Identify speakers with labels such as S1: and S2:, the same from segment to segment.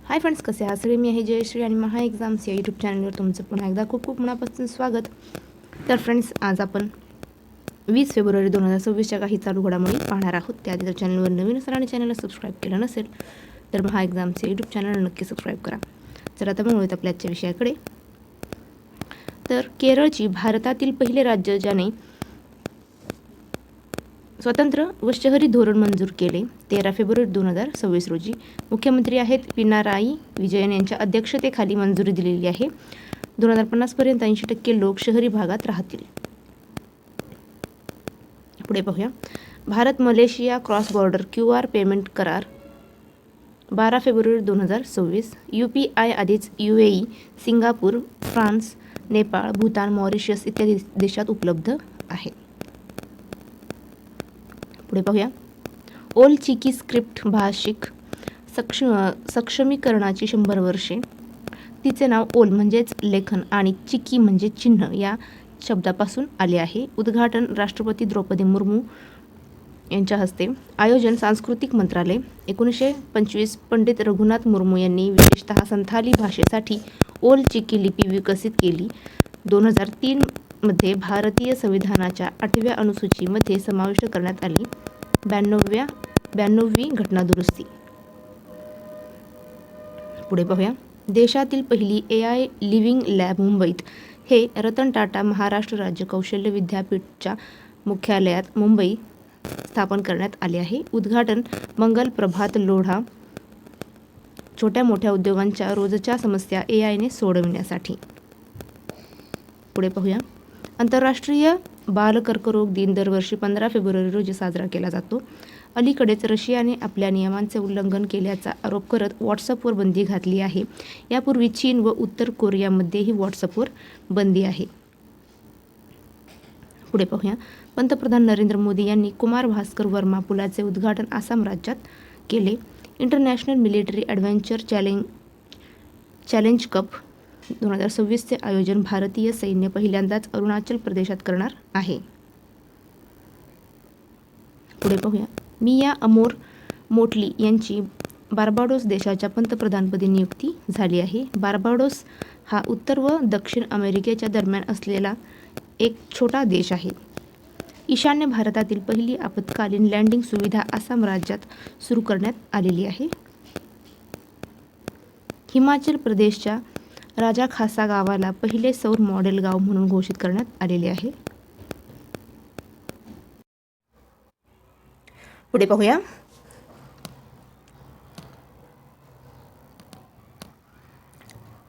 S1: Hi friends, कसे आहात सगळे? मी आहे जयश्री आणि महा एक्झाम्स या यूट्यूब चॅनलवर तुमचं पुन्हा एकदा खूप खूप मनापासून स्वागत. तर फ्रेंड्स, आज आपण 20 फेब्रुवारी 2026च्या काही चालू घडामोडी पाहणार आहोत. त्याआधी जर चॅनलवर नवीन असाल आणि चॅनलला सबस्क्राईब केलं नसेल तर महा एक्झाम्स या यूट्यूब चॅनलला नक्की सबस्क्राईब करा. तर आता वळूयात आपल्या आजच्या विषयाकडे. तर केरळची भारतातील पहिले राज्य ज्याने स्वतंत्र व शहरी धोरण मंजूर केले 13 फेब्रुवारी 2026 रोजी. मुख्यमंत्री आहेत पिनाराई विजयन यांच्या अध्यक्षतेखाली मंजुरी दिलेली आहे. 2050 पर्यंत 80% लोक शहरी भागात राहतील. पुढे पाहूया. Bharat Malaysia cross border QR payment करार 12 फेब्रुवारी 2026. UPI आधीच UAE, Singapore, France, Nepal, Bhutan, Mauritius इत्यादी देशात उपलब्ध आहे. पुढे पाहूया. ओल चिकी स्क्रिप्ट भाषिक सक्षमीकरणाची 100 वर्षे. तिचे नाव ओल म्हणजेच लेखन आणि चिकी म्हणजे चिन्ह या शब्दापासून आले आहे. उद्घाटन राष्ट्रपती द्रौपदी मुर्मू यांच्या हस्ते. आयोजन सांस्कृतिक मंत्रालय. 1925 पंडित रघुनाथ मुर्मू यांनी विशेषतः संथाली भाषेसाठी ओल चिकी लिपी विकसित केली. 2003 मध्ये भारतीय संविधानाच्या 8व्या अनुसूचीमध्ये समाविष्ट करण्यात आली. 92वी घटना दुरुस्ती. पुढे पाहूया. देशातील पहिली AI लिव्हिंग लॅब मुंबईत हे रतन टाटा महाराष्ट्र राज्य कौशल्य विद्यापीठच्या मुख्यालयात मुंबई स्थापन करण्यात आले आहे. उद्घाटन मंगल प्रभात लोढा. छोट्या मोठ्या उद्योगांच्या रोजच्या समस्या AI ने सोडविण्यासाठी. पुढे पाहूया. आंतरराष्ट्रीय बाल कर्करोग दिन दरवर्षी 15 फेब्रुवारी रोजी साजरा केला जातो. अलीकडेच रशियाने आपल्या नियमांचे उल्लंघन केल्याचा आरोप करत व्हॉट्सअपवर बंदी घातली आहे. यापूर्वी चीन व उत्तर कोरियामध्येही व्हॉट्सअपवर बंदी आहे. पुढे पाहूया. पंतप्रधान नरेंद्र मोदी यांनी कुमार भास्कर वर्मा पुलाचे उद्घाटन आसाम राज्यात केले. International military adventure challenge cup 2026चे आयोजन भारतीय सैन्य पहिल्यांदाच अरुणाचल प्रदेशात करणार आहे. पुढे पाहूया. मिया अमोर मोटली यांची बार्बाडोस देशाच्या पंतप्रधानपदी नियुक्ती झाली आहे. बार्बाडोस हा उत्तर व दक्षिण अमेरिकेच्या दरम्यान असलेला एक छोटा देश आहे. ईशान्य भारतातील पहिली आपत्कालीन लँडिंग सुविधा आसाम राज्यात सुरू करण्यात आलेली आहे. हिमाचल प्रदेशच्या राजा खासा गावाला पहिले सौर मॉडेल गाव म्हणून घोषित करण्यात आलेले आहे. पुढे पाहूया.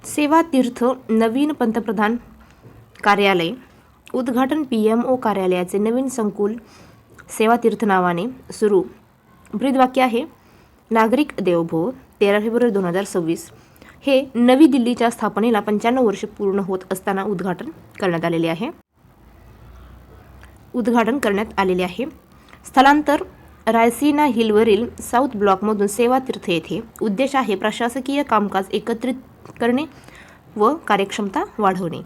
S1: सेवा तीर्थ नवीन पंतप्रधान कार्यालय. उद्घाटन PMO कार्यालयाचे नवीन संकुल सेवा तीर्थ नावाने सुरू. ब्रीदवाक्य आहे नागरिक देवो. 13 फेब्रुवारी 2026. हे नवी दिल्लीच्या स्थापनेला 95 वर्षे पूर्ण होत असताना उद्घाटन करण्यात आलेले आहे. स्थलांतर रायसीना हिलवरील साऊथ ब्लॉकमधून सेवा तीर्थ येथे. उद्देश आहे प्रशासकीय कामकाज एकत्रित करणे व कार्यक्षमता वाढवणे.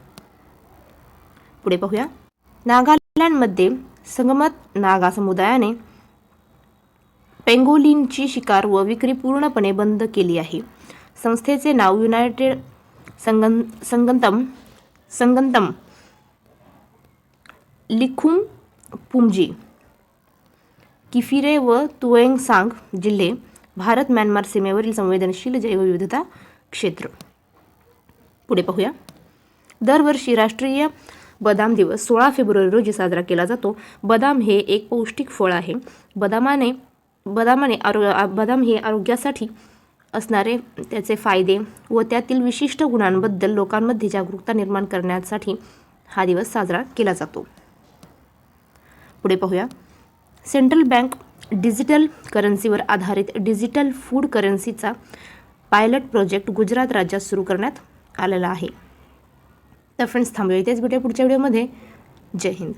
S1: पुढे पाहूया. नागालँडमध्ये संगमत नागा समुदायाने पेंगोलिनची शिकार व विक्री पूर्णपणे बंद केली आहे. संस्थेचे नाव युनायटेड संगतम लिखुम पुमजी. किफिरे व तुएंगसांग जिल्हे भारत म्यानमार सीमेवरील संवेदनशील जैवविविधता क्षेत्र. पुढे पाहूया. दरवर्षी राष्ट्रीय बदाम दिवस 16 फेब्रुवारी रोजी साजरा केला जातो. बदाम हे एक पौष्टिक फळ आहे. बदाम हे आरोग्यासाठी असणारे त्याचे फायदे व त्यातील विशिष्ट गुणांबद्दल लोकांमध्ये जागरूकता निर्माण करण्यासाठी हा दिवस साजरा केला जातो. पुढे पाहूया. सेंट्रल बँक डिजिटल करन्सीवर आधारित डिजिटल फूड करन्सीचा पायलट प्रोजेक्ट गुजरात राज्यात सुरू करण्यात आलेला आहे. तर फ्रेंड्स, थांबूया इथेच. भेटूया पुढच्या व्हिडिओमध्ये. जय हिंद.